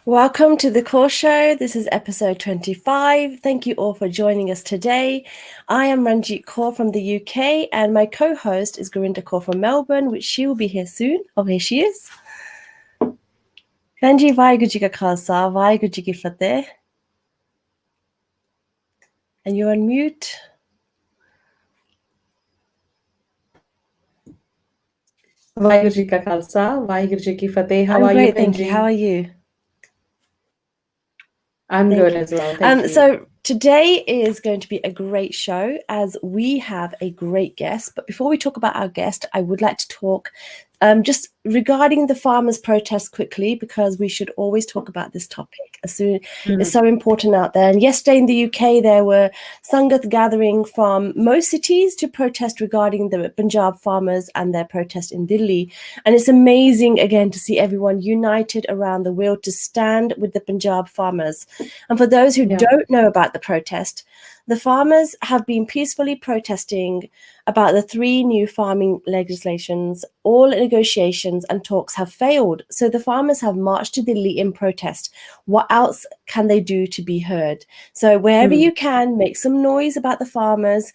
Welcome to the Kaur Show. This is episode 25. Thank you all for joining us today. I am Ranjit Kaur from the UK, and my co-host is Gurinder Kaur from Melbourne, which she will be here soon. Oh, here she is. Ranji, Vaheguru Ji Ka Khalsa, Vaheguru Ji Ki Fateh. And you're on mute. Vaheguru Ji Ka Khalsa, Vaheguru Ji Ki Fateh. How are you, Great, thank you. Benji? How are you? I'm good as well. Thank you. So today is going to be a great show as we have a great guest. But before we talk about our guest, I would like to talk just regarding the farmers' protest quickly, because we should always talk about this topic as soon. It's so important out there. And yesterday in the UK, there were Sangat gathering from most cities to protest regarding the Punjab farmers and their protest in Delhi. And it's amazing, again, to see everyone united around the will to stand with the Punjab farmers. And for those who don't know about the protest, the farmers have been peacefully protesting about the 3 new farming legislations. All negotiations and talks have failed. So the farmers have marched to Delhi in protest. What else can they do to be heard? So wherever you can, make some noise about the farmers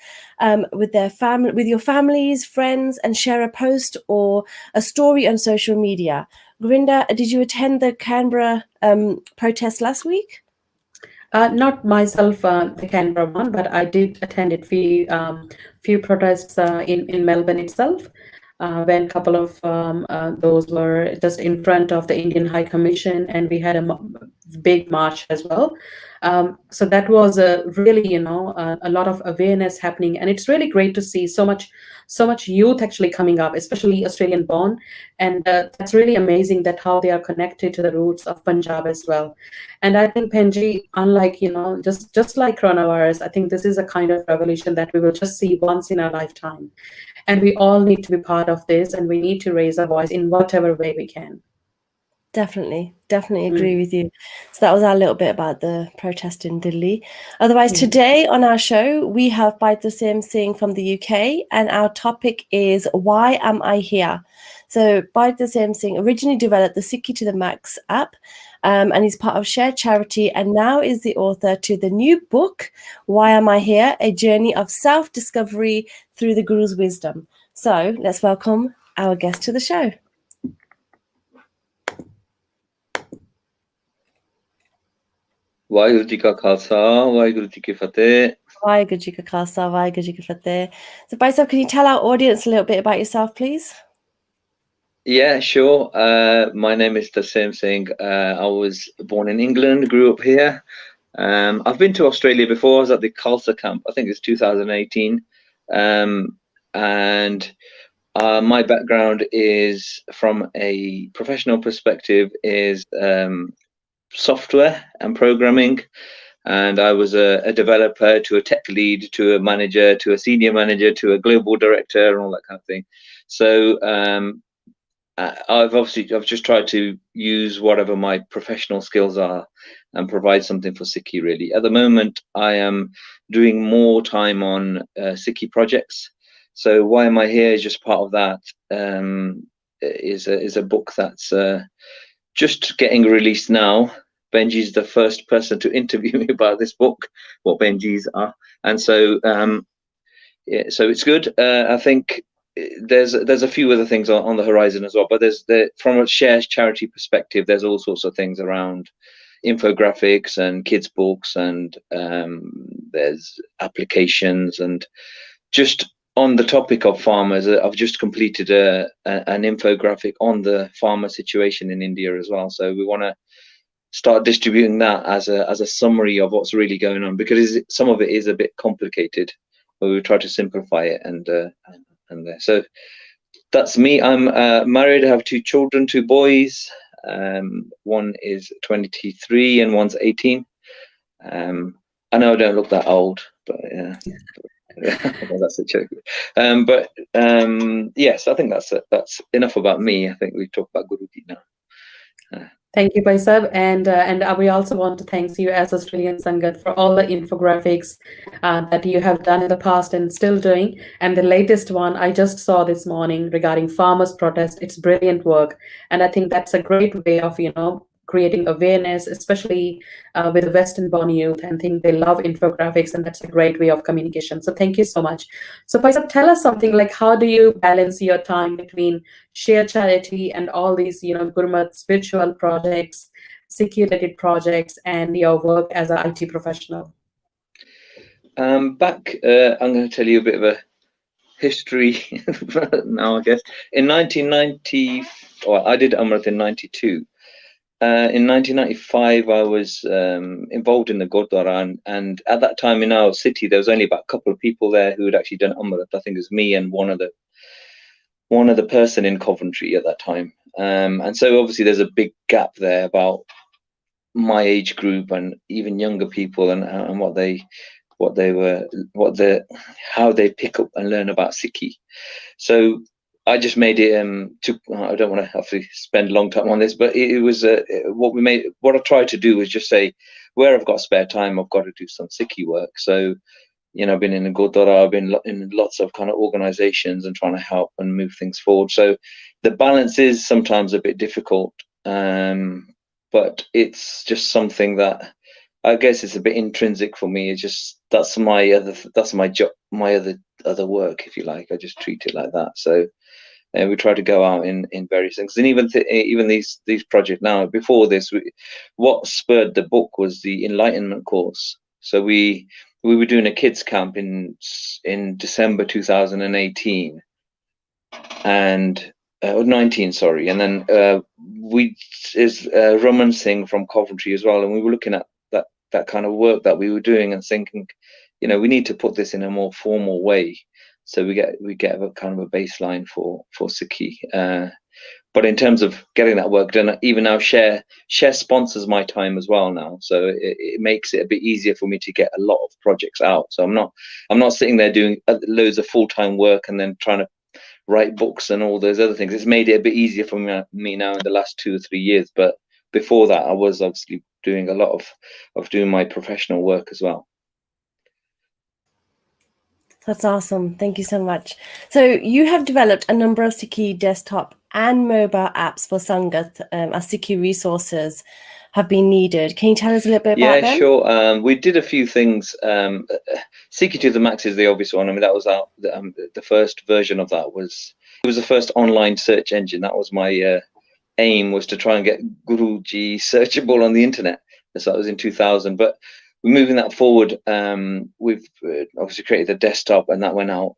with their family, with your families, friends, and share a post or a story on social media. Gurinder, did you attend the Canberra protest last week? Not myself, the Canberra one, but I did attend it few protests in Melbourne itself. When a couple of those were just in front of the Indian High Commission, and we had a big march as well. So that was really, a lot of awareness happening, and it's really great to see so much youth actually coming up, especially Australian born, and that's really amazing that how they are connected to the roots of Punjab as well. And I think, Penji, unlike just like coronavirus, I think this is a kind of revolution that we will just see once in our lifetime, and we all need to be part of this, and we need to raise our voice in whatever way we can. Definitely agree with you. So that was our little bit about the protest in Delhi. Otherwise, today on our show, we have Bhai Tarsem Singh from the UK, and our topic is Why Am I Here? So Bhai Tarsem Singh originally developed the Sikhi to the Max app, and he's part of Share Charity, and now is the author to the new book, Why Am I Here? A Journey of Self-Discovery Through the Guru's Wisdom. So let's welcome our guest to the show. Vaheguru Ji Ka Khalsa, Vaheguru Ji Ki Fateh. Vaheguru Ji Ka Khalsa, Vaheguru Ji Ki Fateh. So, Bhai Sahib, can you tell our audience a little bit about yourself, please? Yeah, sure. My name is Tarsem Singh. I was born in England, grew up here. I've been to Australia before. I was at the Khalsa camp. I think it's 2018. And my background is, from a professional perspective, is software and programming. And I was a developer to a tech lead to a manager to a senior manager to a global director and all that kind of thing. So I've just tried to use whatever my professional skills are and provide something for Sikhi, really. At the moment, I am doing more time on Sikhi projects. So Why Am I Here is just part of that. Is a book that's just getting released now. Benji's the first person to interview me about this book, what Benji's are, and so so it's good. I think there's a few other things on the horizon as well, but from a Share Charity perspective, there's all sorts of things around infographics and kids books, and there's applications, and just on the topic of farmers, I've just completed an infographic on the farmer situation in India as well. So we want to start distributing that as a summary of what's really going on, because some of it is a bit complicated, but we try to simplify it. And so that's me. I'm married. I have 2 children, 2 boys. One is 23 and one's 18. I know I don't look that old, but yeah. That's a joke. But yes, I think that's enough about me. I think we've talked about Guruji now. Thank you, Bhai Sahib, and we also want to thank you as Australian Sangat for all the infographics that you have done in the past and still doing. And the latest one I just saw this morning regarding farmers' protest. It's brilliant work, and I think that's a great way of creating awareness, especially with the Western-born youth, and think they love infographics, and that's a great way of communication. So thank you so much. So Bhai Sahib, tell us something like, how do you balance your time between sheer charity and all these, Gurmat spiritual projects, Sikh-related projects, and your work as an IT professional? I'm going to tell you a bit of a history now, I guess. In 1990, well, I did Amrit in 92. In 1995, I was involved in the Gurdwara, and at that time in our city, there was only about a couple of people there who had actually done Amrit. I think it was me and one other person in Coventry at that time. And so obviously there's a big gap there about my age group and even younger people and how they pick up and learn about Sikhi. So I just made it I don't want to have to spend a long time on this, but it was what I tried to do was just say, where I've got spare time, I've got to do some Sikhi work. So I've been in a Gurdwara, I've been in lots of kind of organizations and trying to help and move things forward. So the balance is sometimes a bit difficult, but it's just something that I guess it's a bit intrinsic for me. It's just that's my job, my other work, if you like. I just treat it like that. So we try to go out in various things, and even these projects now. Before this, what spurred the book was the Enlightenment course. So we were doing a kids camp in December 2018, and 19, sorry, and then Raman Singh from Coventry as well, and we were looking at that kind of work that we were doing and thinking, we need to put this in a more formal way, so we get a kind of a baseline for Sikhi. But in terms of getting that work done, even now Share sponsors my time as well now, so it makes it a bit easier for me to get a lot of projects out. So I'm not sitting there doing loads of full-time work and then trying to write books and all those other things. It's made it a bit easier for me now in the last 2 or 3 years, but before that I was obviously doing a lot of doing my professional work as well. That's awesome. Thank you so much. So you have developed a number of Sikhi desktop and mobile apps for Sangat as Sikhi resources have been needed. Can you tell us a little bit about them? Yeah, sure. We did a few things. Sikhi to the Max is the obvious one. I mean, that was the first version of that was the first online search engine. That was my aim, was to try and get Guruji searchable on the internet. So that was in 2000. But we're moving that forward. We've obviously created a desktop, and that went out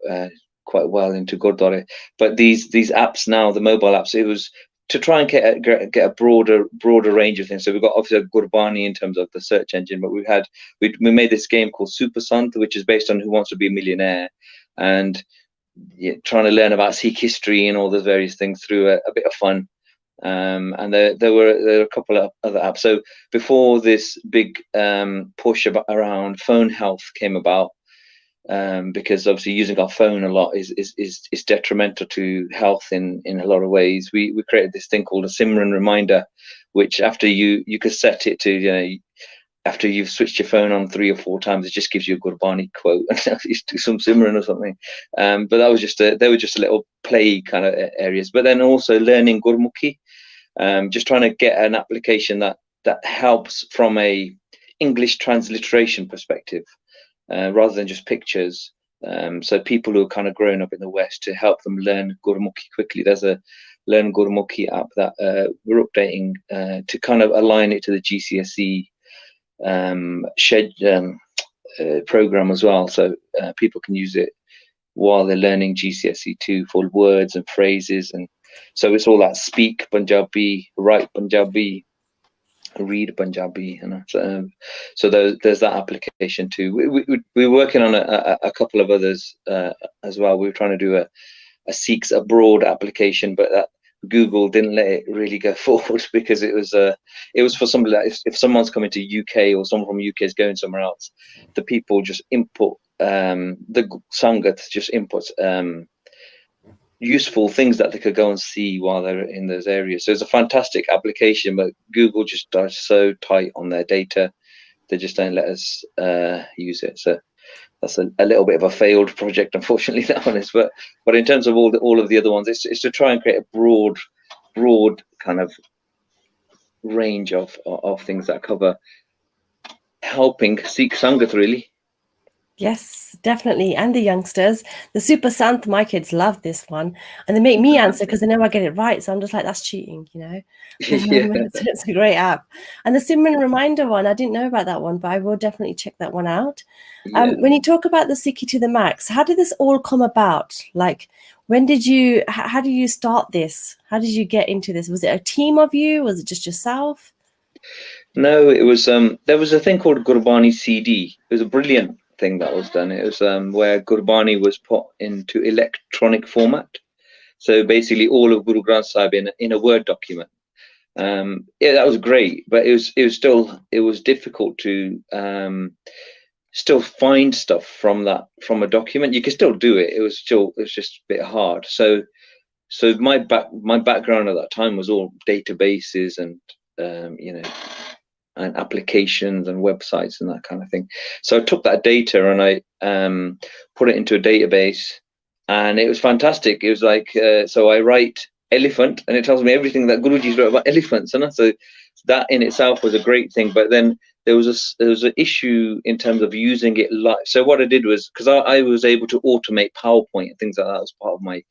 quite well into Gurdwara. But these apps now, the mobile apps, it was to try and get a broader range of things. So we've got obviously Gurbani in terms of the search engine, but we made this game called Super Sant, which is based on Who Wants to Be a Millionaire, and trying to learn about Sikh history and all those various things through a bit of fun. And there were a couple of other apps. So before this big push around phone health came about, because obviously using our phone a lot is detrimental to health in a lot of ways, we created this thing called a Simran reminder, which after you could set it to, after you've switched your phone on 3 or 4 times, it just gives you a Gurbani quote and you do some Simran or something. But that was they were just a little play kind of areas. But then also learning Gurmukhi, just trying to get an application that helps from a English transliteration perspective, rather than just pictures. So people who are kind of grown up in the West, to help them learn Gurmukhi quickly. There's a Learn Gurmukhi app that we're updating to kind of align it to the GCSE program as well, so people can use it while they're learning GCSE 2 for words and phrases. And so it's all that speak Punjabi, write Punjabi, read Punjabi, so there's that application too. We're working on a couple of others as well. We were trying to do a Sikhs Abroad application, but that Google didn't let it really go forward, because it was for somebody that if someone's coming to UK or someone from UK is going somewhere else, the people just input the Sangat just inputs useful things that they could go and see while they're in those areas. So it's a fantastic application, but Google just are so tight on their data, they just don't let us use it. So that's a little bit of a failed project, unfortunately, that one is. But in terms of all of the other ones, it's to try and create a broad kind of range of things that cover helping Sikh Sangat, really. Yes, definitely. And the youngsters, the Super Sant, my kids love this one. And they make me answer because they know I get it right. So I'm just like, that's cheating, you know. Yeah. It's a great app. And the Simran Reminder one, I didn't know about that one, but I will definitely check that one out. Yeah. When you talk about the Sikhi to the Max, how did this all come about? Like, when did you, how did you start this? How did you get into this? Was it a team of you? Was it just yourself? No, it was there was a thing called Gurbani CD. It was a brilliant thing that was done. It was where Gurbani was put into electronic format. So basically all of Guru Granth Sahib in a Word document. Yeah, that was great, but it was difficult to still find stuff from a document. You could still do it. It was just a bit hard. So my background at that time was all databases and you know, and applications and websites and that kind of thing. So I took that data and I put it into a database, and it was fantastic. It was like so I write elephant and it tells me everything that Guruji's wrote about elephants, and so that in itself was a great thing. But then there was an issue in terms of using it live. So what I did was, because I was able to automate PowerPoint and things like that as part of I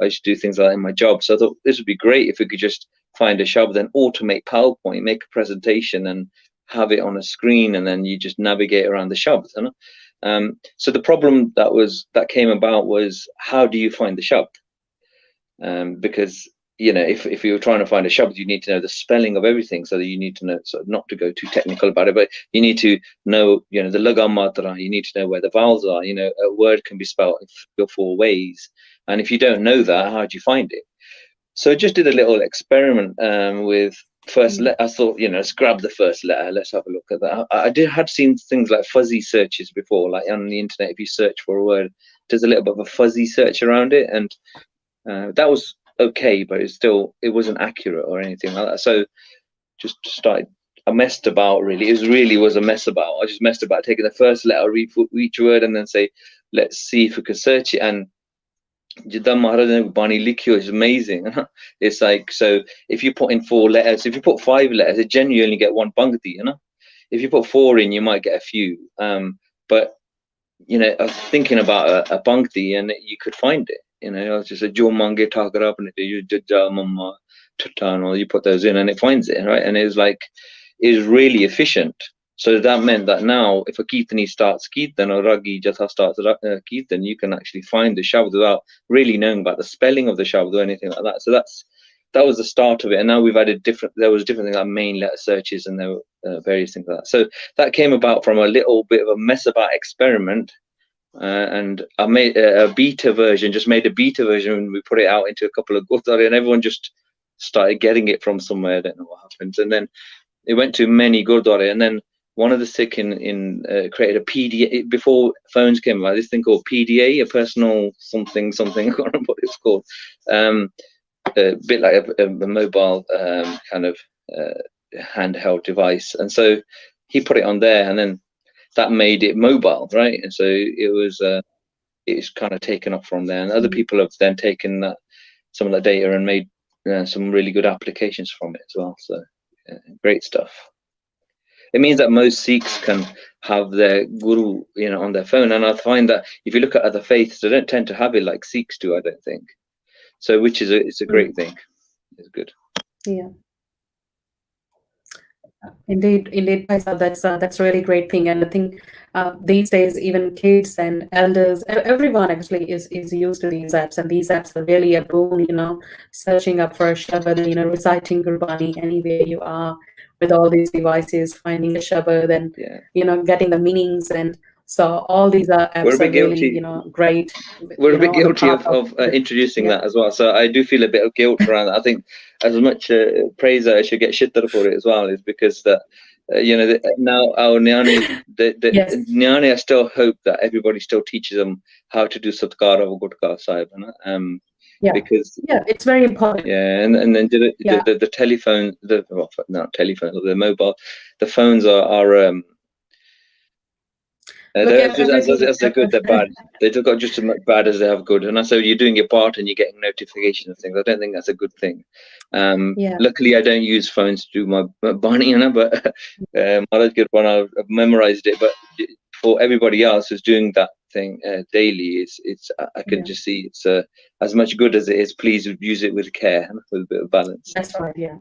used to do things like that in my job. So I thought this would be great if we could just find a shab, then automate PowerPoint, make a presentation and have it on a screen, and then you just navigate around the shabs. You know? So the problem that came about was, how do you find the shab? Because you know, if you were trying to find a shabd, you need to know the spelling of everything. So that you need to know, sort of not to go too technical about it, but you need to know, you know, the lagam matra. You need to know where the vowels are. You know, a word can be spelled in 4 ways, and if you don't know that, how do you find it? So I just did a little experiment with first letter. I thought, you know, let's grab the first letter. Let's have a look at that. I had seen things like fuzzy searches before, like on the internet. If you search for a word, there's a little bit of a fuzzy search around it, and that was okay, but it wasn't accurate or anything like that. So just started. I messed about, really. It really was a mess about. I just messed about taking the first letter, read each word, and then say, let's see if we can search it. And Jidda Maharaj Bani Likhyo is amazing. It's like, so if you put in 4 letters, if you put 5 letters, it generally only get 1 bangti, you know. If you put 4 in, you might get a few. But you know, I was thinking about a bangti, and you could find it. You know, I was just a Jo Mange Takara, and you Jaja Mama Tatano, you put those in, and it finds it, right? And it was like, it was really efficient. So that meant that now, if a Kirtani starts Kirtan or Ragi Jatha starts Kirtan, you can actually find the shabd without really knowing about the spelling of the shabd or anything like that. So that was the start of it. And now we've added there was different things like main letter searches, and there were various things like that. So that came about from a little bit of a mess about experiment. And I made a beta version, and we put it out into a couple of Gurdwara, and everyone just started getting it from somewhere. I don't know what happened. And then it went to many Gurdwara, and then one of the Sikh created a PDA before phones came about. This thing called PDA, a personal something. I can't remember what it's called. A bit like a mobile kind of handheld device, and so he put it on there, and then that made it mobile, right? And so it's kind of taken off from there, and other people have then taken some of that data and made some really good applications from it as well. So great stuff. It means that most Sikhs can have their guru, you know, on their phone, and I find that if you look at other faiths, they don't tend to have it like Sikhs do, I don't think. So, which is it's a great thing. It's good. Yeah. Indeed, Bhai Sahib, that's a really great thing. And I think these days, even kids and elders, everyone actually is used to these apps, and these apps are really a boon. You know, searching up for a shabad, you know, reciting Gurbani anywhere you are with all these devices, finding a shabad, and you know, getting the meanings. And so all these apps are really, you know, great. We're a bit guilty of introducing that as well. So I do feel a bit of guilt around that. I think as much praise I should get shittar for it as well, is because that you know, now our Nyani, Nyani, I still hope that everybody still teaches them how to do Satkar of Gutka Sahib. Because it's very important. And then the telephone, not telephone, the mobile, the phones are Look at everything. As they're good, they're bad. They've got just as much bad as they have good. And so you're doing your part and you're getting notification of things. I don't think that's a good thing. Yeah. Luckily, I don't use phones to do my Bani, but I've memorized it. But for everybody else who's doing that thing daily, I can just see it's as much good as it is. Please use it with care, with a bit of balance. That's right. Yeah.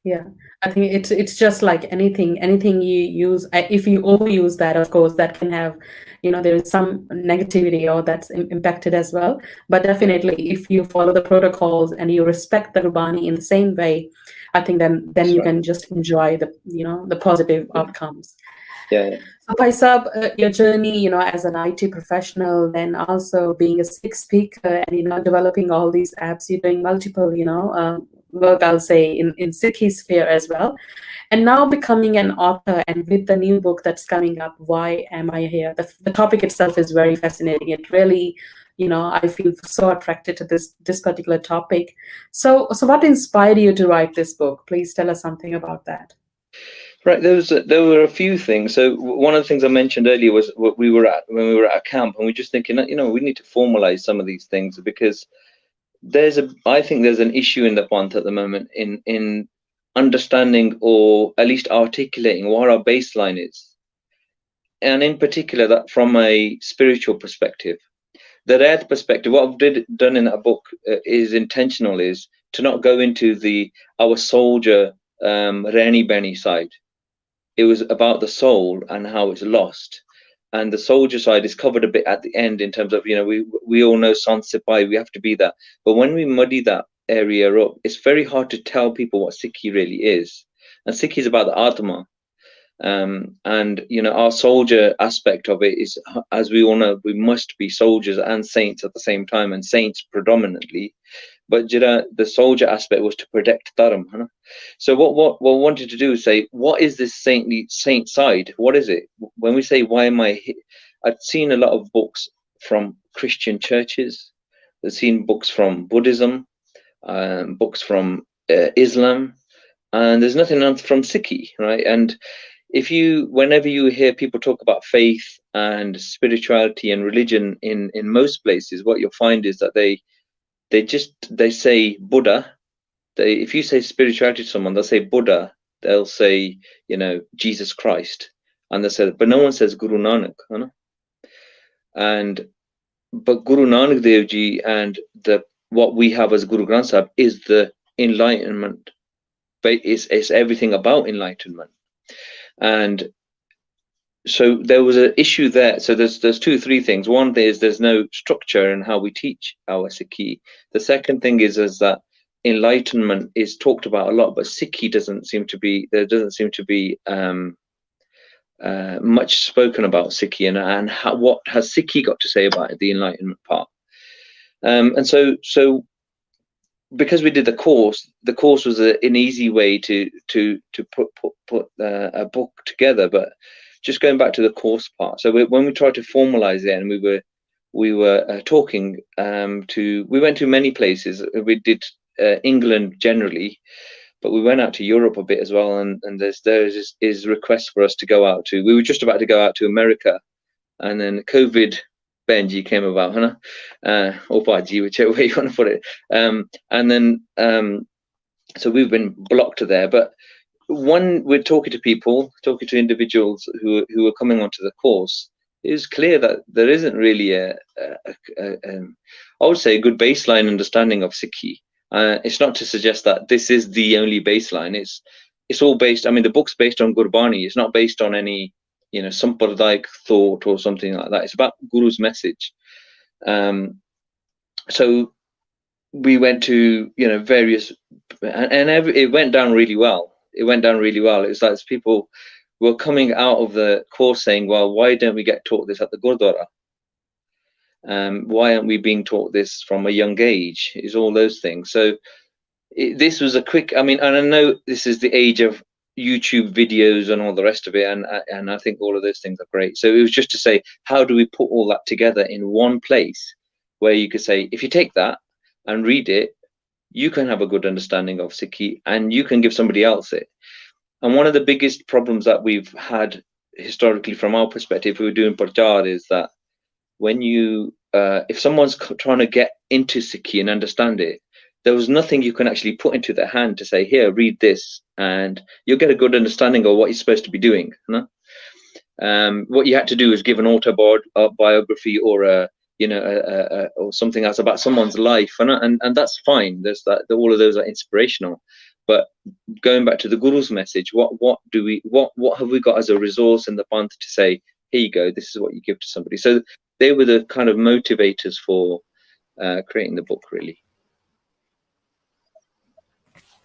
Yeah, I think it's just like anything you use. If you overuse that, of course, that can have, there is some negativity or that's impacted as well. But definitely, if you follow the protocols and you respect the Rubani in the same way, I think then you can just enjoy the positive outcomes. Yeah. So, Bhai Sahib, your journey, as an IT professional, then also being a Sikh speaker, and developing all these apps, you're doing multiple, work, I'll say, in Sikhi sphere as well, and now becoming an author, and with the new book that's coming up, Why Am I Here? The topic itself is very fascinating. It really, I feel so attracted to this particular topic. So what inspired you to write this book? Please tell us something about that. Right, there were a few things. So one of the things I mentioned earlier was when we were at a camp, and we're just thinking, we need to formalize some of these things, because I think there's an issue in the Panth at the moment in understanding, or at least articulating, what our baseline is, and in particular that from a spiritual perspective. The Rath perspective, what I've done in that book is intentional, is to not go into our soldier Rani Benny side. It was about the soul and how it's lost, and the soldier side is covered a bit at the end in terms of, we all know Sant Sipai, we have to be that, but when we muddy that area up, it's very hard to tell people what Sikhi really is. And Sikhi is about the Atma, and our soldier aspect of it is, as we all know, we must be soldiers and saints at the same time, and saints predominantly. But the soldier aspect was to protect Dharam. So what we wanted to do is say, what is this saint side? What is it? When we say, why am I here? I've seen a lot of books from Christian churches. I've seen books from Buddhism, books from Islam, and there's nothing else from Sikhi, right? And whenever you hear people talk about faith and spirituality and religion in most places, what you'll find is that they say Buddha. If you say spirituality to someone, they'll say Buddha, they'll say, Jesus Christ, and they say, but no one says Guru Nanak, but Guru Nanak Dev Ji and what we have as Guru Granth Sahib is the enlightenment. It's everything about enlightenment. And so there was an issue there. So there's 3 things. One is there's no structure in how we teach our Sikhi. The second thing is that enlightenment is talked about a lot, but Sikhi doesn't seem to be much spoken about Sikhi, and what has Sikhi got to say about the enlightenment part. And so because we did the course was an easy way to put a book together. But just going back to the course part, so when we tried to formalize it, and we were talking we went to many places. We did England generally, but we went out to Europe a bit as well, and there is requests for us to go out to. We were just about to go out to America, and then COVID Benji came about, or Baji, whichever way you want to put it. And then so we've been blocked there. But we're talking to individuals who are coming onto the course, it's clear that there isn't really I would say, a good baseline understanding of Sikhi. It's not to suggest that this is the only baseline. It's all based. I mean, the book's based on Gurbani. It's not based on any Sampradayik thought or something like that. It's about Guru's message. So we went to various, and it went down really well. It was like people were coming out of the course saying, well, why don't we get taught this at the Gurdwara? Why aren't we being taught this from a young age? Is all those things. So this was a quick, and I know this is the age of YouTube videos and all the rest of it, and I think all of those things are great. So it was just to say, how do we put all that together in one place where you could say, if you take that and read it, you can have a good understanding of Sikhi, and you can give somebody else it. And one of the biggest problems that we've had historically from our perspective, if we were doing Prachar, is that when you, if someone's trying to get into Sikhi and understand it, there was nothing you can actually put into their hand to say, here, read this, and you'll get a good understanding of what you're supposed to be doing. You know? What you had to do is give an autobiography or or something else about someone's life, and that's fine. There's that, all of those are inspirational. But going back to the Guru's message, what have we got as a resource in the Panth to say, here you go, this is what you give to somebody. So they were the kind of motivators for creating the book, really.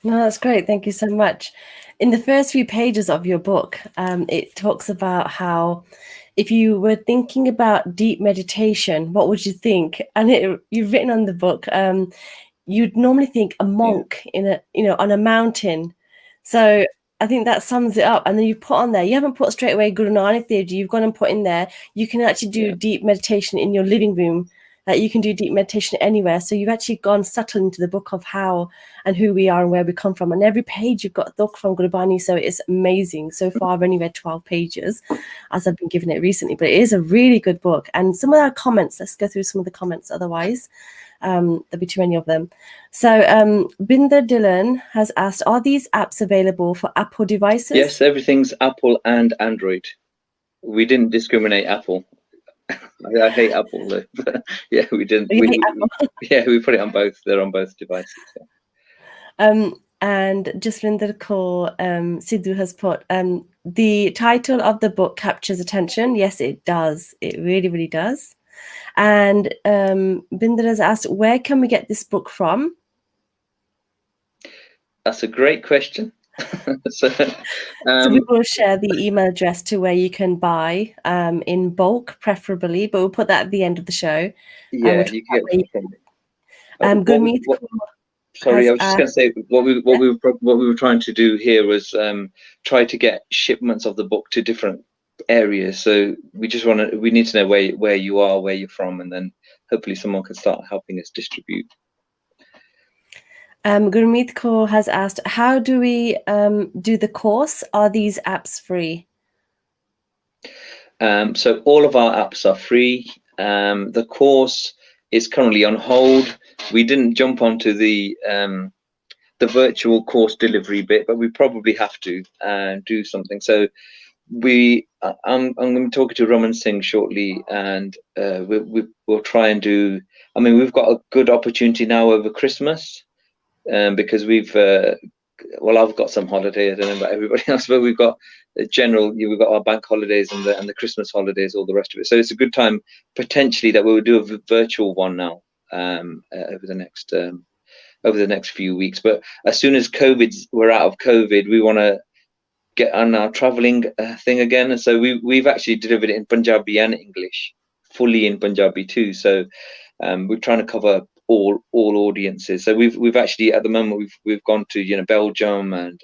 No, that's great. Thank you so much. In the first few pages of your book, it talks about how if you were thinking about deep meditation, what would you think? And you've written on the book, you'd normally think a monk in on a mountain. So I think that sums it up. And then you put on there, you haven't put straight away Guru Nanak Dev Ji, you've gone and put in there, you can actually do deep meditation in your living room. You can do deep meditation anywhere. So you've actually gone subtle into the book of how and who we are and where we come from. And every page you've got Dukh from Gurbani. So it's amazing. So far I've only read 12 pages as I've been given it recently, but it is a really good book. And some of our comments, let's go through some of the comments. Otherwise, there'll be too many of them. So Binder Dillon has asked, are these apps available for Apple devices? Yes, everything's Apple and Android. We didn't discriminate Apple. I hate Apple though. Yeah, we didn't. We put it on both. They're on both devices. Yeah. And Jasvinder Kaur Sidhu has put, the title of the book captures attention. Yes, it does. It really, really does. And Binder has asked, where can we get this book from? That's a great question. So we will share the email address to where you can buy in bulk, preferably, but we'll put that at the end of the show. Yeah, you can get from Gurmeet. Sorry, I was just going to say what we were trying to do here was try to get shipments of the book to different areas. So we need to know where you are, where you're from, and then hopefully someone can start helping us distribute. Gurmeet Kaur has asked, how do we do the course? Are these apps free? So all of our apps are free. The course is currently on hold. We didn't jump onto the virtual course delivery bit, but we probably have to do something. So I'm going to be talking to Raman Singh shortly, and we'll try and do. I mean, we've got a good opportunity now over Christmas. Because I've got some holiday. I don't know about everybody else, but we've got we've got our bank holidays and the Christmas holidays, all the rest of it. So it's a good time potentially that we'll do a virtual one now over the next few weeks. But as soon as we're out of COVID, we want to get on our traveling thing again. And so we've actually delivered it in Punjabi and English, fully in Punjabi too. So we're trying to cover all audiences. So we've actually at the moment we've gone to Belgium and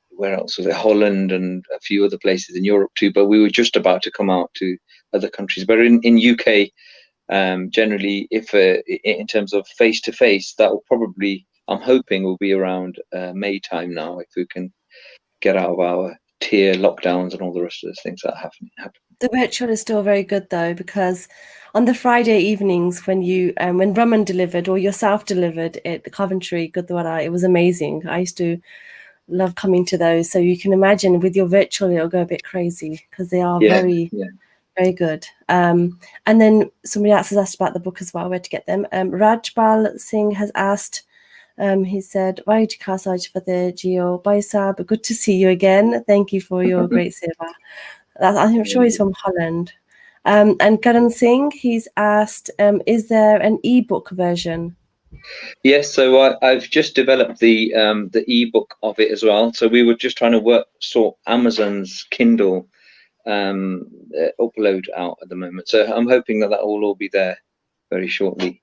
where else was it, Holland and a few other places in Europe too, but we were just about to come out to other countries. But in UK, generally, if in terms of face to face, that will probably, I'm hoping, will be around May time now, if we can get out of our tier lockdowns and all the rest of those things that happen. The virtual is still very good though, because on the Friday evenings when you when Raman delivered or yourself delivered at the Coventry Gurdwara, it was amazing. I used to love coming to those. So you can imagine with your virtual it'll go a bit crazy because they are very good. And then somebody else has asked about the book as well, where to get them. Rajpal Singh has asked, he said, Bhai Sahib, good to see you again. Thank you for your great seva. I'm sure he's from Holland. And Karan Singh, he's asked, is there an ebook version? Yes, so I've just developed the ebook of it as well. So we were just trying to sort Amazon's Kindle upload out at the moment. So I'm hoping that will all be there very shortly.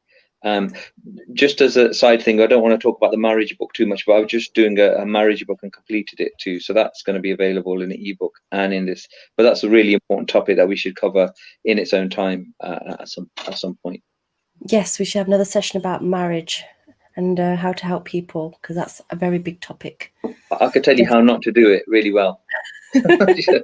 Just as a side thing, I don't want to talk about the marriage book too much, but I was just doing a marriage book and completed it too. So that's going to be available in the ebook and in this. But that's a really important topic that we should cover in its own time at some point. Yes, we should have another session about marriage and how to help people, because that's a very big topic. I could tell you how not to do it really well. So, you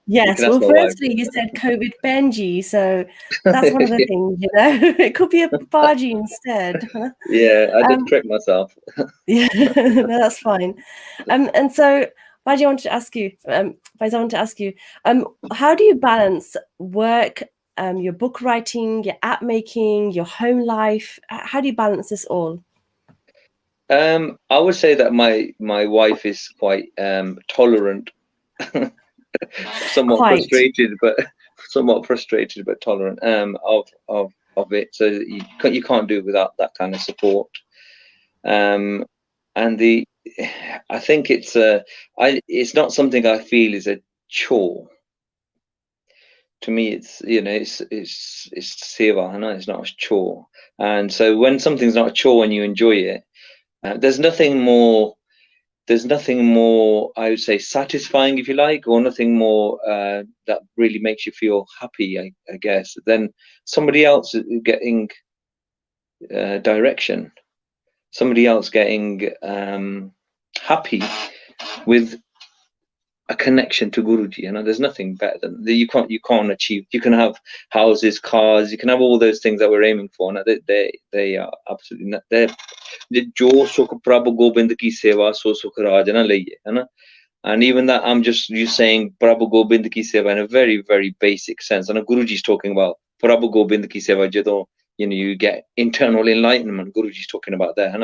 Yes. can ask Well, my wife. firstly, you said COVID Benji, so that's one of the things, you know. It could be a Baji instead. Yeah, I did Um, correct myself. yeah, no, that's fine. And so, Baji, I want to ask you, Faiz, I want to ask you, how do you balance work, your book writing, your app making, your home life? How do you balance this all? I would say that my wife is quite tolerant, somewhat Quite. frustrated, but tolerant of it. So you can't do it without that kind of support. And I think it's not something I feel is a chore. To me, it's it's seva, and it's not a chore. And so when something's not a chore and you enjoy it, there's nothing more. There's nothing more, I would say, satisfying, if you like, or nothing more that really makes you feel happy, I guess, than somebody else getting direction, somebody else getting happy with a connection to Guruji. You know, there's nothing better than you can't achieve. You can have houses, cars, you can have all those things that we're aiming for. Now they are absolutely not. They're jo sukh prabhu gobind ki seva so sukh raj na liye, है ना? And even that, I'm just you saying Prabhu Gobind ki seva in a very, very basic sense. And Guruji's talking about Prabhu Gobind ki seva jado, you get internal enlightenment. Guruji's talking about there. And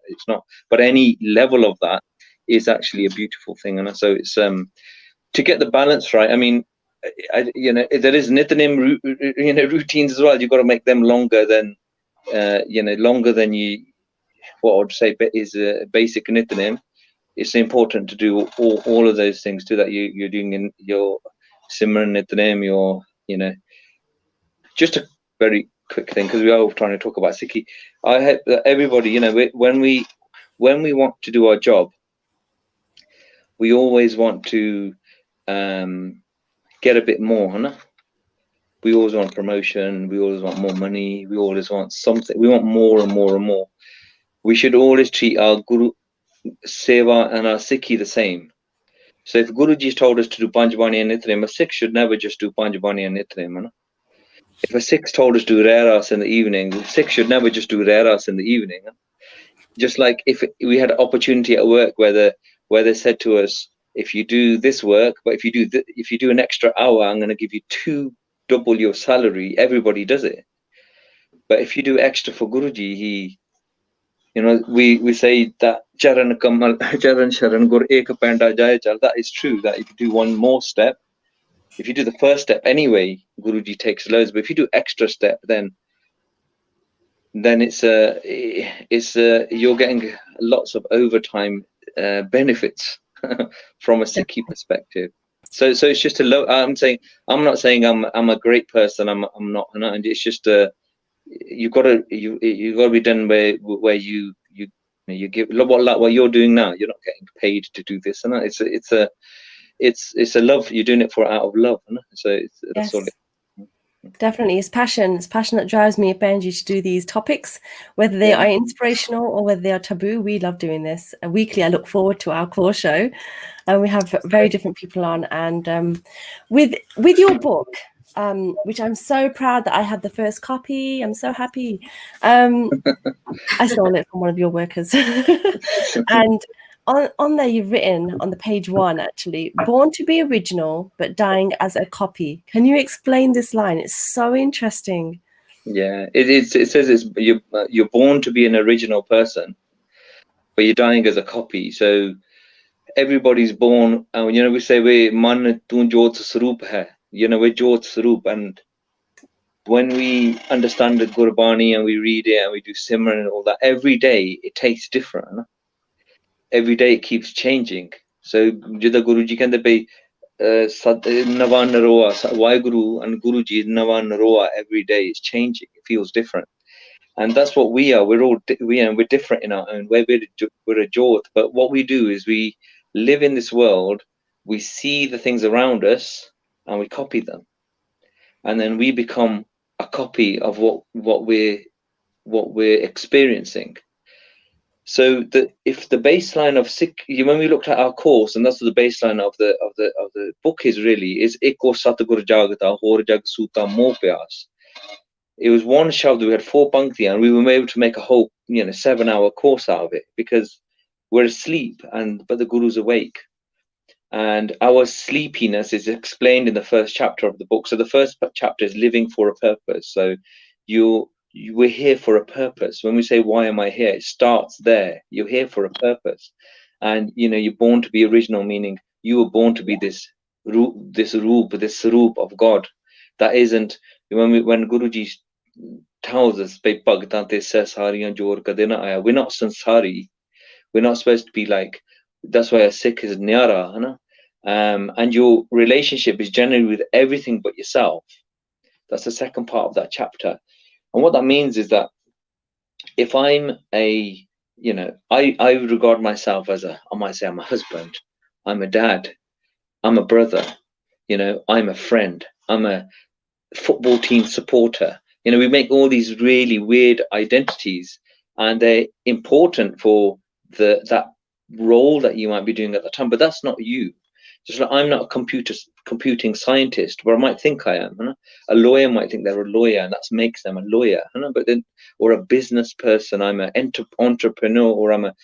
it's not, but any level of that is actually a beautiful thing. And so it's to get the balance right. I mean, there is nityanim, routines as well. You've got to make them longer than, longer than what I would say is a basic nityanim. It's important to do all of those things too that you're doing in your Simran Nityanim, just a very quick thing because we are trying to talk about Sikhi. I hope that everybody, when we want to do our job, we always want to get a bit more, huh? We always want promotion, we always want more money, we always want something, we want more and more and more. We should always treat our Guru Seva and our Sikhi the same. So if Guruji told us to do Panjabani and Nityanim, a Sikh should never just do Panjabani and Nityanim. If a Sikh told us to do Rairas in the evening, a Sikh should never just do Rairas in the evening. Just like if we had an opportunity at work where they said to us, if you do this work, but if you do an extra hour, I'm going to give you double your salary. Everybody does it. But if you do extra for Guruji, we say that Charan Kamal, Charan Sharan Gur Ek Panda Jaya Chal. That is true. That if you do one more step, if you do the first step anyway, Guruji takes loads. But if you do extra step, then it's you're getting lots of overtime benefits from a Sikhi perspective. So it's just a low. I'm not saying I'm a great person. I'm not. And it's just you got to be done where you give what you're doing now. You're not getting paid to do this, and it's a love. You're doing it out of love, so that's all. Definitely, it's passion. It's passion that drives me, Benji, to do these topics, whether they are inspirational or whether they are taboo. We love doing this. Weekly, I look forward to our Kaur Show, and we have very different people on. And with your book, which I'm so proud that I had the first copy. I'm so happy. I stole it from one of your workers, and. On there, you've written on the page 1, actually, born to be original, but dying as a copy. Can you explain this line? It's so interesting. Yeah, it says you're born to be an original person, but you're dying as a copy. So everybody's born, we say we man tu jot swaroop hai. We're jot swaroop, and when we understand the Gurbani and we read it and we do Simran and all that, every day it tastes different. Every day it keeps changing. So Jida Guruji can be Navan Naroa, Waheguru and Guruji Navan Naroa every day is changing. It feels different. And that's what we are. We're different in our own way. We're a jot. But what we do is we live in this world, we see the things around us and we copy them. And then we become a copy of what we're experiencing. So if the baseline of Sikh, when we looked at our course, and that's what the baseline of the book is really, is Eko Satgur Jagata Hor Jag Suta Mo Pyas. It was one shabd, we had 4 pankti, and we were able to make a whole 7-hour course out of it, because we're asleep but the Guru's awake. And our sleepiness is explained in the first chapter of the book. So the first chapter is living for a purpose. So we're here for a purpose. When we say, why am I here? It starts there. You're here for a purpose. And, you're born to be original, meaning you were born to be this saroop of God. That isn't, when Guruji tells us, we're not sansari. We're not supposed to be like, that's why a Sikh is nyara, you know? And your relationship is generally with everything but yourself. That's the second part of that chapter. And what that means is that if I'm I regard myself as I might say I'm a husband, I'm a dad, I'm a brother, I'm a friend, I'm a football team supporter. We make all these really weird identities, and they're important for that role that you might be doing at the time, but that's not you. Just like I'm not a computing scientist, but I might think I am. You know? A lawyer might think they're a lawyer, and that makes them a lawyer. You know? But then, or a business person, I'm an entrepreneur, or I'm an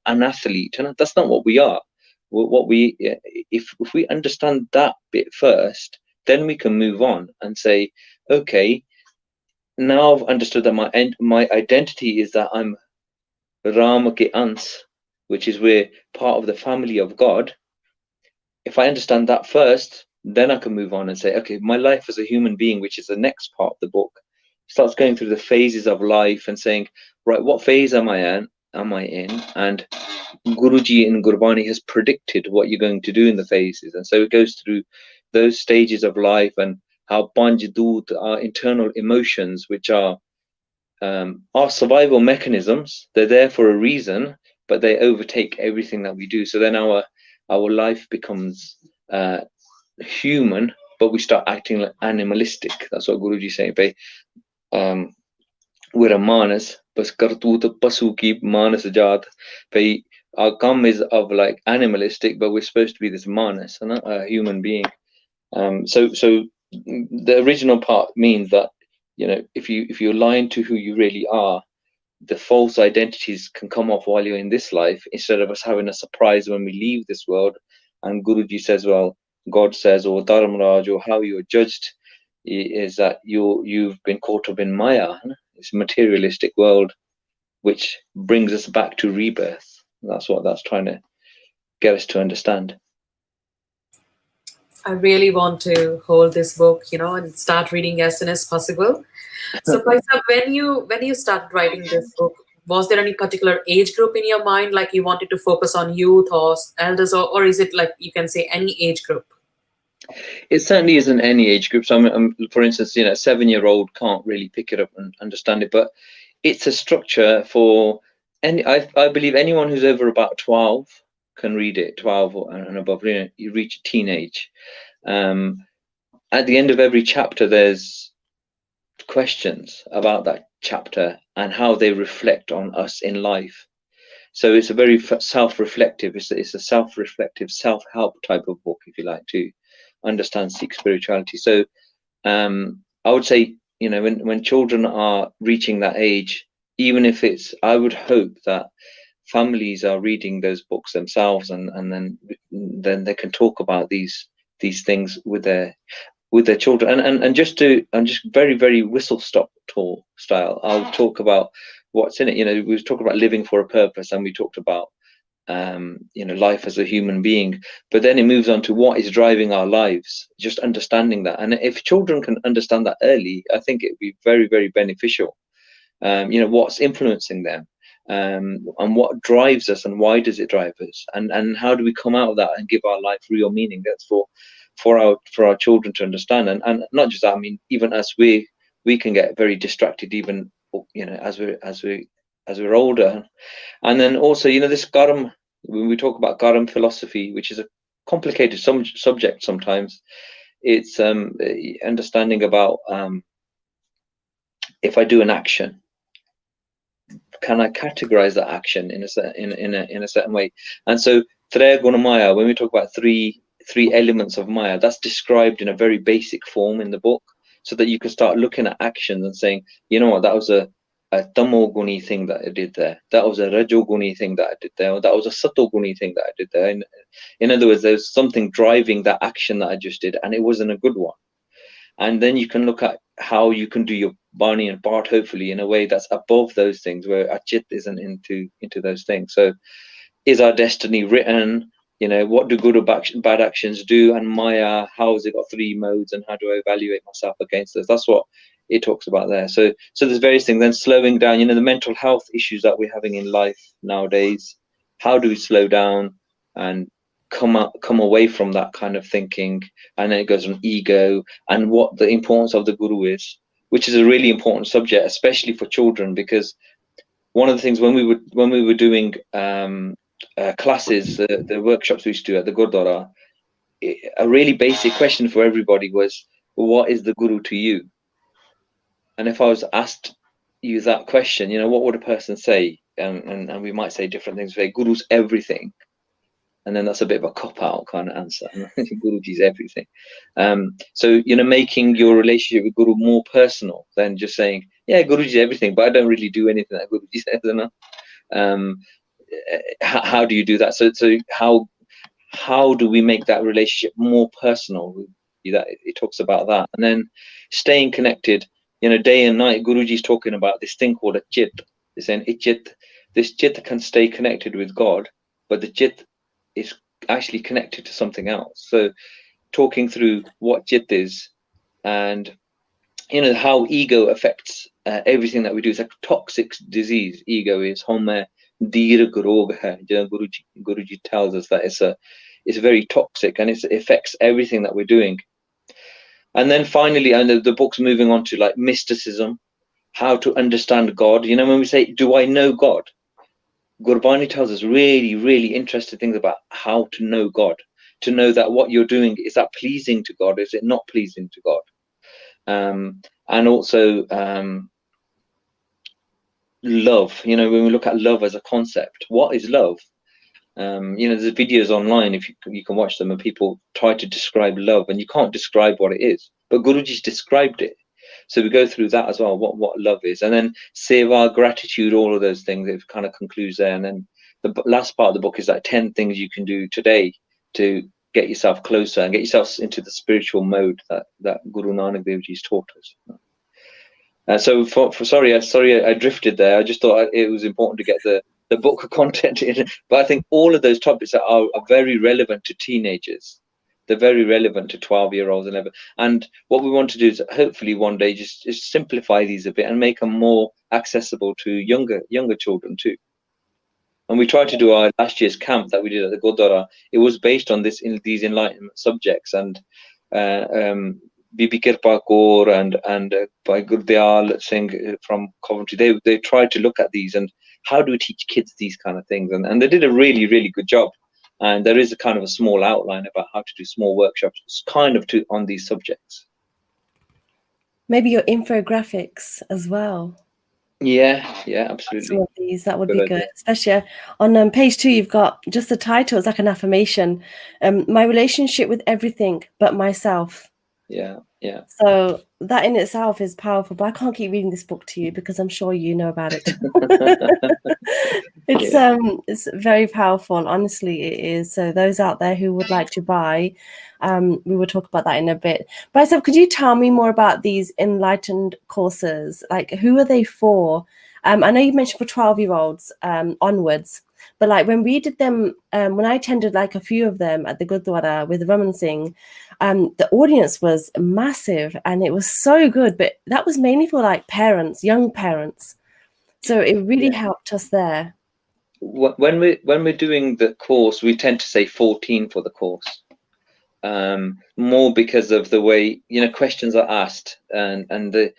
athlete. You know? That's not what we are. If we understand that bit first, then we can move on and say, okay, now I've understood that my identity is that I'm Ram ke Ans, which is we're part of the family of God. If I understand that first, then I can move on and say, okay, my life as a human being, which is the next part of the book, starts going through the phases of life and saying, right, what phase am I in? And Guruji in Gurbani has predicted what you're going to do in the phases. And so it goes through those stages of life, and how Panjdoot are internal emotions, which are survival mechanisms. They're there for a reason, but they overtake everything that we do. So then our life becomes human, but we start acting like animalistic. That's what Guruji is saying. We're a manas, bas kartoot pasu ki manas jaat. Our come is of like animalistic, but we're supposed to be this manas, a human being. So the original part means that, if you're lying to who you really are, the false identities can come off while you're in this life, instead of us having a surprise when we leave this world. And Guruji says, well, God says, or Dharmaraj, or how you're judged, is that you've been caught up in Maya. It's a materialistic world, which brings us back to rebirth. That's what that's trying to get us to understand. I really want to hold this book, and start reading as soon as possible. So, Bhai Sahib, when you started writing this book, was there any particular age group in your mind, like you wanted to focus on youth or elders, or is it like you can say any age group? It certainly isn't any age group. So, for instance, a 7-year-old can't really pick it up and understand it, but it's a structure for any. I believe anyone who's over about 12 can read it. 12 and above, you reach teenage. At the end of every chapter, there's questions about that chapter and how they reflect on us in life. So it's a very self-reflective. It's a self-reflective, self-help type of book, if you like, to understand Sikh spirituality. So I would say, when children are reaching that age, even if I would hope that families are reading those books themselves, and then they can talk about these things with their children, and just very, very whistle stop tour style. I'll talk about what's in it. We talked about living for a purpose, and we talked about life as a human being, but then it moves on to what is driving our lives, just understanding that. And if children can understand that early, I think it would be very, very beneficial. What's influencing them, and what drives us, and why does it drive us, and how do we come out of that and give our life real meaning? That's for our children to understand. And not just that, I mean, even as we can get very distracted, even as we're older. And then also, this Karam, when we talk about Karam philosophy, which is a complicated subject sometimes, it's understanding about if I do an action, can I categorize that action in a certain way? And so Traya Guna Maya, when we talk about three elements of Maya, that's described in a very basic form in the book, so that you can start looking at actions and saying, you know what, that was a tamoguni thing that I did there. That was a rajoguni thing that I did there. Or that was a satoguni thing that I did there. In other words, there's something driving that action that I just did, and it wasn't a good one. And then you can look at how you can do your Bani and part, hopefully, in a way that's above those things, where Achit isn't into those things. So is our destiny written? You know, what do good or bad actions do? And Maya, how has it got three modes, and how do I evaluate myself against those? That's what it talks about there. So there's various things. Then slowing down, you know, the mental health issues that we're having in life nowadays. How do we slow down and come away from that kind of thinking? And then it goes on ego and what the importance of the guru is, which is a really important subject, especially for children, because one of the things when we were doing classes, the workshops we used to do at the Gurdwara, a really basic question for everybody was, what is the guru to you? And if I was asked you that question, you know, what would a person say? And we might say different things. Say, guru's everything. And then that's a bit of a cop-out kind of answer. Guruji's everything. So, you know, making your relationship with Guru more personal than just saying, yeah, Guruji's everything, but I don't really do anything that Guruji says. How do you do that? So how do we make that relationship more personal? That it talks about that. And then staying connected, you know, day and night. Guruji's talking about this thing called a chit. He's saying this chit can stay connected with God, but the chit is actually connected to something else. So talking through what chit is, and you know how ego affects everything that we do. It's like a toxic disease. Ego is home dirg rog hai. Guruji tells us that it's very toxic, and it affects everything that we're doing. And then finally, and the book's moving on to like mysticism, how to understand God. You know, when we say, do I know God? Gurbani tells us really, really interesting things about how to know God, to know that what you're doing, is that pleasing to God? Is it not pleasing to God? And also love, you know, when we look at love as a concept, what is love? You know, there's videos online, if you can watch them, and people try to describe love, and you can't describe what it is, but Guruji's described it. So we go through that as well, what love is. And then seva, gratitude, all of those things, it kind of concludes there. And then the last part of the book is like 10 things you can do today to get yourself closer and get yourself into the spiritual mode that Guru Nanak Dev Ji's taught us. So sorry I drifted there. I just thought it was important to get the book content in, but I think all of those topics are very relevant to teenagers. They're very relevant to 12-year-olds and what we want to do is hopefully one day just simplify these a bit and make them more accessible to younger children too. And we tried to do our last year's camp that we did at the Gurdwara. It was based on these enlightenment subjects, and Bibi Kirpa Kaur and Bhai Gurdial Singh from Coventry, they tried to look at these and how do we teach kids these kind of things, and they did a really, really good job. And there is a kind of a small outline about how to do small workshops kind of on these subjects. Maybe your infographics as well. Yeah, absolutely. Some of these, that would be good. Especially on page 2, you've got just the title. It's like an affirmation. My relationship with everything but myself. Yeah. So that in itself is powerful, but I can't keep reading this book to you because I'm sure you know about it. It's very powerful, and honestly it is. So those out there who would like to buy, we will talk about that in a bit. Bhai Sahib, could you tell me more about these enlightened courses? Like, who are they for? I know you mentioned for 12-year-olds onwards, but like when we did them, when I attended like a few of them at the Gurdwara with Raman Singh, the audience was massive and it was so good, but that was mainly for like parents, young parents. So it really helped us there. When we're doing the course, we tend to say 14 for the course, more because of the way, you know, questions are asked, and the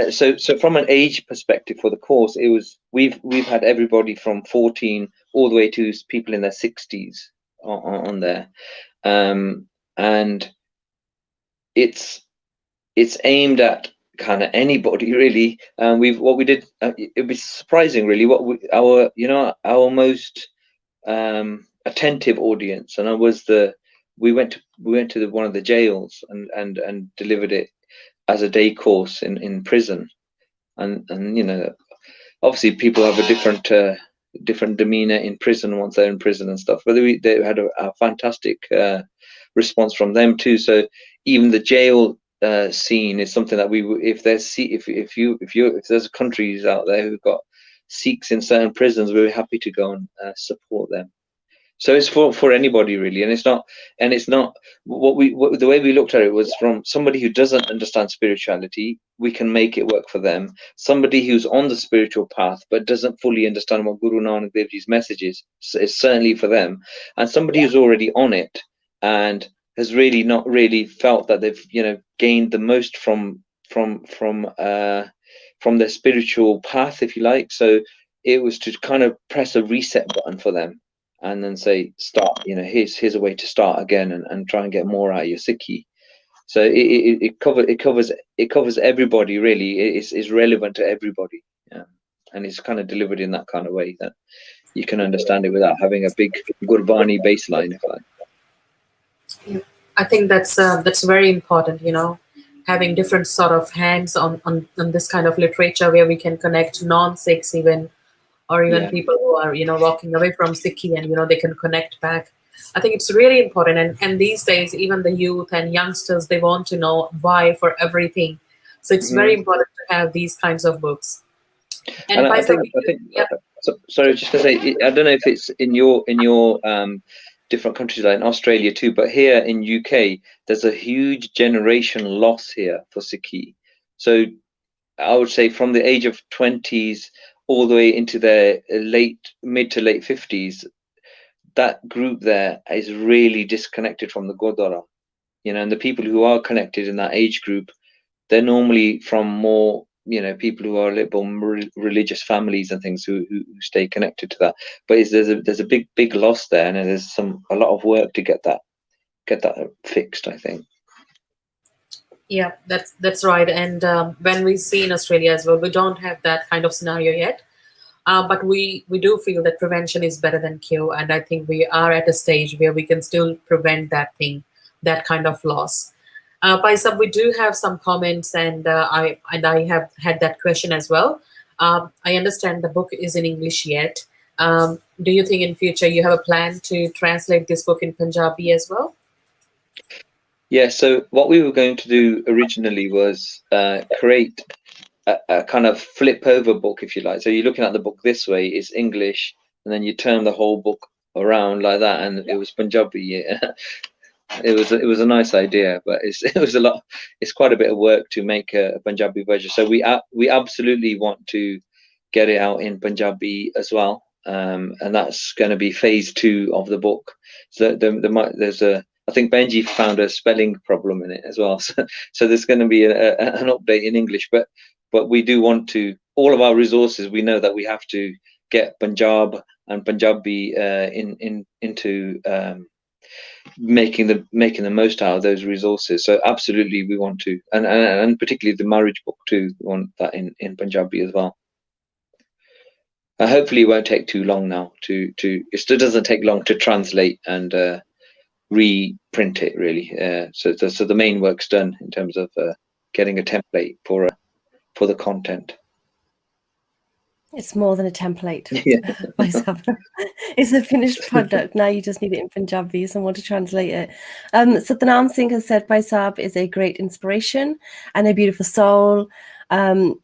so from an age perspective for the course, it was we've had everybody from 14 all the way to people in their 60s on there, and it's aimed at kind of anybody really. What we did, it'd be surprising really what our most attentive audience, and we went to one of the jails and delivered it as a day course in prison, and obviously people have a different demeanor in prison once they're in prison and stuff, but they had a fantastic response from them too. So even the jail scene is something that if there's countries out there who've got Sikhs in certain prisons, we're happy to go and support them. So it's for anybody really, and it's not the way we looked at it was from somebody who doesn't understand spirituality, we can make it work for them. Somebody who's on the spiritual path but doesn't fully understand what Guru Nanak Dev Ji's message is certainly for them, and somebody who's already on it and has really not really felt that they've gained the most from their spiritual path, if you like. So it was to kind of press a reset button for them and then say, start, here's a way to start again and try and get more out of your Sikhi. So it covers everybody really. It's relevant to everybody, and it's kind of delivered in that kind of way that you can understand it without having a big Gurbani baseline, if I like. I think that's very important, having different sort of hands on this kind of literature where we can connect non-Sikhs even, or even people who are, walking away from Sikhi and, they can connect back. I think it's really important. And these days, even the youth and youngsters, they want to know why for everything. So it's very important to have these kinds of books. And I think sorry, just to say, I don't know if it's in your different countries like in Australia too, but here in UK, there's a huge generation loss here for Sikhi. So I would say from the age of 20s all the way into their mid to late 50s, that group there is really disconnected from the Gurdwara, and the people who are connected in that age group, they're normally from more, people who are a little more religious families and things who stay connected to that. But there's a big loss there, and there's a lot of work to get that fixed, I think. Yeah, that's right. And when we see in Australia as well, we don't have that kind of scenario yet. But we do feel that prevention is better than cure. And I think we are at a stage where we can still prevent that kind of loss. Bhai Sahib, we do have some comments, and I have had that question as well. I understand the book is in English yet. Do you think in future you have a plan to translate this book in Punjabi as well? Yeah, so what we were going to do originally was create a kind of flip over book, if you like. So you're looking at the book this way, it's English, and then you turn the whole book around like that, and it was Punjabi. Yeah. It was a nice idea, but it's quite a bit of work to make a Punjabi version. So we absolutely want to get it out in Punjabi as well, and that's going to be phase 2 of the book. So I think Benji found a spelling problem in it as well. So there's going to be an update in English, but we do want to, all of our resources, we know that we have to get Punjab and Punjabi into making the most out of those resources. So absolutely we want to, and particularly the marriage book too, we want that in Punjabi as well. Hopefully it won't take too long now it still doesn't take long to translate and reprint it really. So the main work's done in terms of getting a template for the content. It's more than a template. Yeah. It's a finished product. Now you just need it in Punjabi, someone to translate it. Satnam Singh has said Bhai Sahib is a great inspiration and a beautiful soul.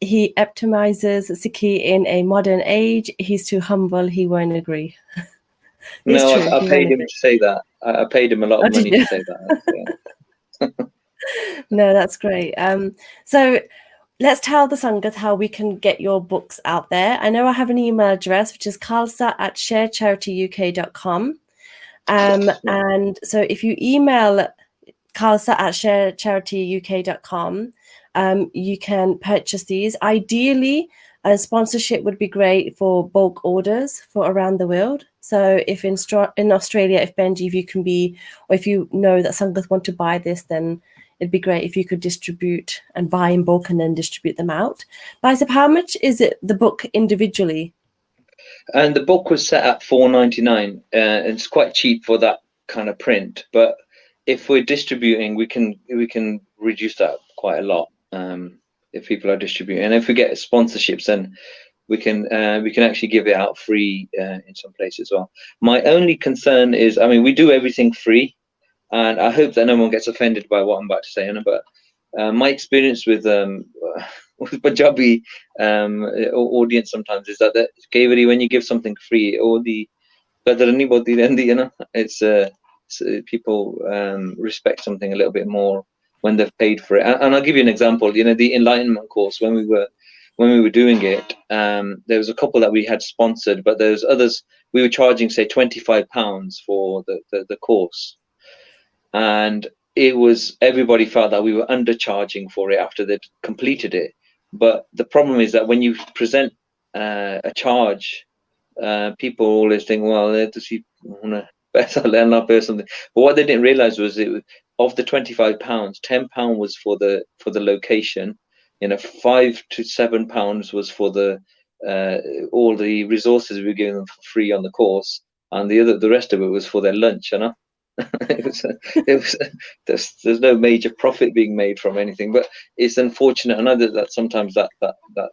He epitomizes Sikhi in a modern age. He's too humble. He won't agree. No, I paid him to say that. I paid him a lot of money to say that. Yeah. No, that's great. So let's tell the Sangat how we can get your books out there. I know I have an email address, which is khalsa@sharecharityuk.com. And so if you email khalsa@sharecharityuk.com, you can purchase these. Ideally, a sponsorship would be great for bulk orders for around the world. So if in Australia, if Benji, if you can be, or if you know that Sangat want to buy this, then it'd be great if you could distribute and buy in bulk and then distribute them out. Bhai Sahib, how much is it, the book individually? And the book was set at $4.99. It's quite cheap for that kind of print, but if we're distributing, we can reduce that quite a lot. If people are distributing, and if we get sponsorships, then we can actually give it out free in some places as well. My only concern is, I mean, we do everything free, and I hope that no one gets offended by what I'm about to say, but my experience with Punjabi audience sometimes is that when you give something free, or the it's people respect something a little bit more when they've paid for it. And I'll give you an example. The Enlightenment course, when we were doing it, there was a couple that we had sponsored, but there's others we were charging, say, £25 for the course, and it was, everybody felt that we were undercharging for it after they'd completed it. But the problem is that when you present a charge, people always think, well, better learn up or something. But what they didn't realize was, of the £25, £10 was for the location, £5 to £7 was for all the resources we were giving them for free on the course, and the rest of it was for their lunch, there's no major profit being made from anything. But it's unfortunate. I know that sometimes that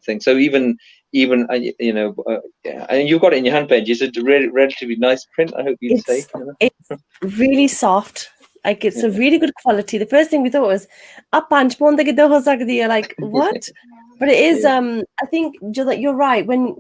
thing. So even and you've got it in your hand, Benji. It's a relatively nice print, I hope you'd say. It's really soft. Like, it's a really good quality. The first thing we thought was, like, what? But it is, I think you're right. When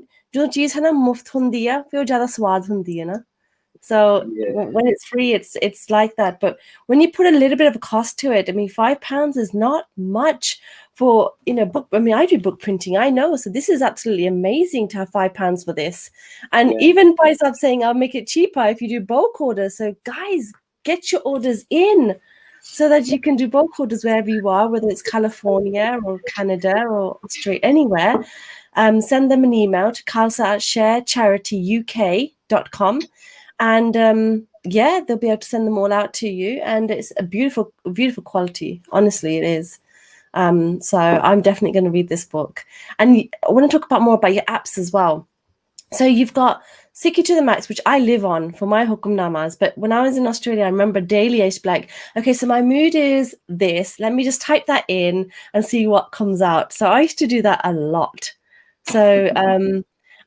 so when it's free, it's like that. But when you put a little bit of a cost to it, I mean, £5 is not much for book. I mean, I do book printing, I know. So this is absolutely amazing to have £5 for this. And even Bhai Sahib saying, I'll make it cheaper if you do bulk orders. So guys, get your orders in so that you can do bulk orders wherever you are, whether it's California or Canada or Australia, anywhere. Send them an email to khalsa@sharecharityuk.com. And they'll be able to send them all out to you, and it's a beautiful, beautiful quality. Honestly, it is. So I'm definitely going to read this book. And I want to talk more about your apps as well. So you've got Sikhi to the Max, which I live on for my hukum namas. But when I was in Australia, I remember daily I used to be like, okay, so my mood is this. Let me just type that in and see what comes out. So I used to do that a lot. So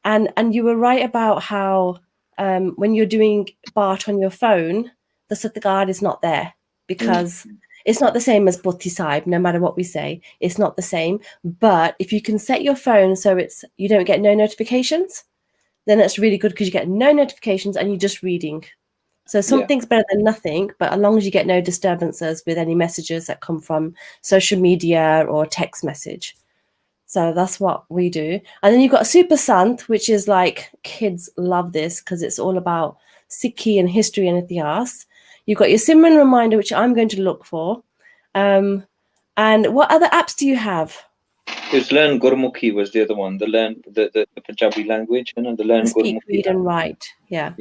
and you were right about how when you're doing Bart on your phone, the Satgad is not there, because it's not the same as Bhai Sahib, no matter what we say. It's not the same. But if you can set your phone so you don't get no notifications, then that's really good, because you get no notifications and you're just reading. So something's better than nothing, but as long as you get no disturbances with any messages that come from social media or text message. So that's what we do. And then you've got Super Sant, which is like, kids love this because it's all about Sikhi and history and Itihas. You've got your Simran Reminder, which I'm going to look for. And what other apps do you have? There's Learn Gurmukhi was the other one. The Punjabi language, the Learn Speak, Gurmukhi. read and write. Yeah.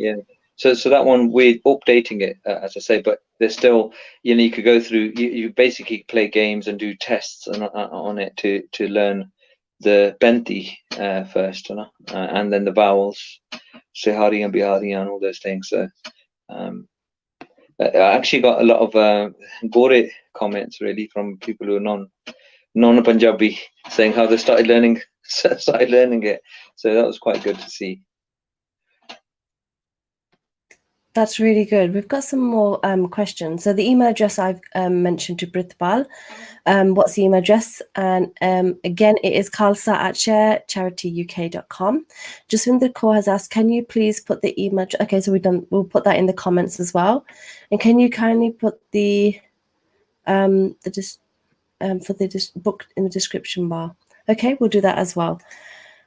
So that one, we're updating it, as I say, but there's still, you could go through, you basically play games and do tests on it to learn the Benti first, and then the vowels, Sehari and Bihari and all those things. So I actually got a lot of Gore comments, really, from people who are non-Punjabi, saying how they started learning it. So that was quite good to see. That's really good. We've got some more questions. So the email address I've mentioned to Prithpal. What's the email address? And again, it is khalsa@sharecharityuk.com. Jaswinder Kaur has asked, can you please put the email? Okay, so we'll put that in the comments as well. And can you kindly put the book in the description bar? Okay, we'll do that as well.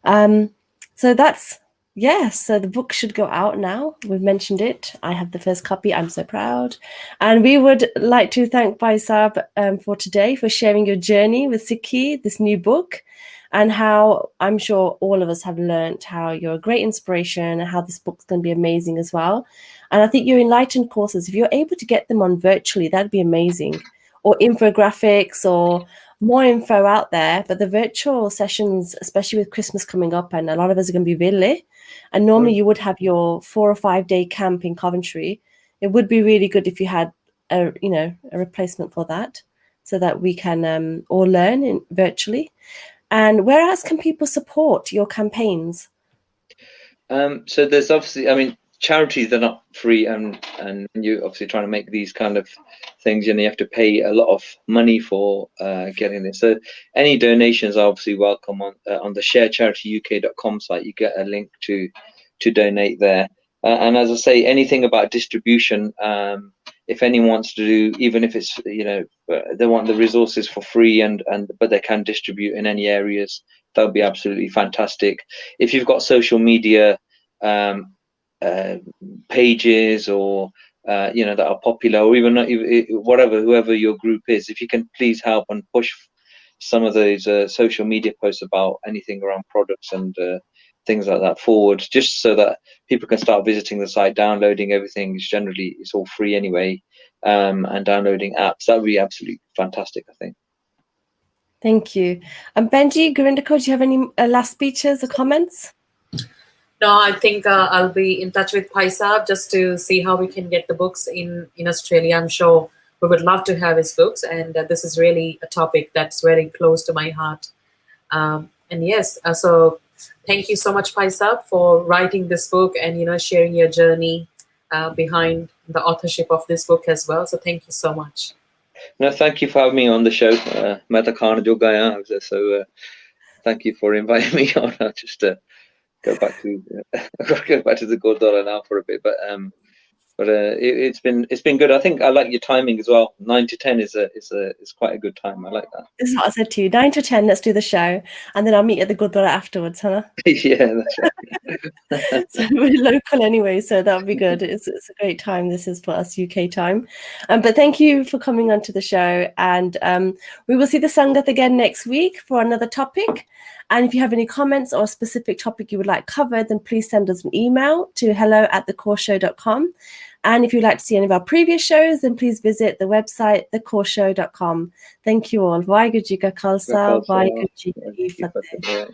So that's. Yes, so the book should go out now. We've mentioned it. I have the first copy. I'm so proud. And we would like to thank Bhai Sahib for today, for sharing your journey with Sikhi, this new book, and how I'm sure all of us have learned how you're a great inspiration and how this book's going to be amazing as well. And I think your enlightened courses, if you're able to get them on virtually, that'd be amazing. or infographics or more info out there. But the virtual sessions, especially with Christmas coming up, and a lot of us are going to be really, and normally you would have your 4 or 5 day camp in Coventry. It would be really good if you had a replacement for that, so that we can all learn virtually. And where else can people support your campaigns? So there's obviously, I mean, charities, they're not free, and you're obviously trying to make these kind of things, you have to pay a lot of money for getting this. So any donations are obviously welcome on the sharecharityuk.com site. You get a link to donate there. And as I say, anything about distribution, if anyone wants to do, even if it's, they want the resources for free but they can distribute in any areas, that would be absolutely fantastic. If you've got social media pages or that are popular, or even whoever your group is, if you can please help and push some of those social media posts about anything around products and things like that forward, just so that people can start visiting the site, downloading everything. It's all free anyway, and downloading apps. That would be absolutely fantastic, I think. Thank you. Benji, Gurindako, do you have any last speeches or comments? No, I think I'll be in touch with Bhai Sahib just to see how we can get the books in Australia. I'm sure we would love to have his books, and this is really a topic that's very close to my heart. And yes, so thank you so much, Bhai Sahib, for writing this book and sharing your journey behind the authorship of this book as well. So thank you so much. No, thank you for having me on the show. So thank you for inviting me on. I'll just go back to the Gurdwara now for a bit, but it's been good. I think I like your timing as well. 9 to 10 is quite a good time. I like that. This is what I said to you. 9 to 10. Let's do the show, and then I'll meet you at the Gurdwara afterwards, huh? Yeah, that's right. So we're local anyway, so that'll be good. It's a great time. This is for us UK time. But thank you for coming onto the show, and we will see the Sangat again next week for another topic. And if you have any comments or a specific topic you would like covered, then please send us an email to hello@thekaurshow.com. And if you'd like to see any of our previous shows, then please visit the website, thekaurshow.com. Thank you all. Vaheguru Ji Ka Khalsa, Vaheguru Ji Ki Fateh.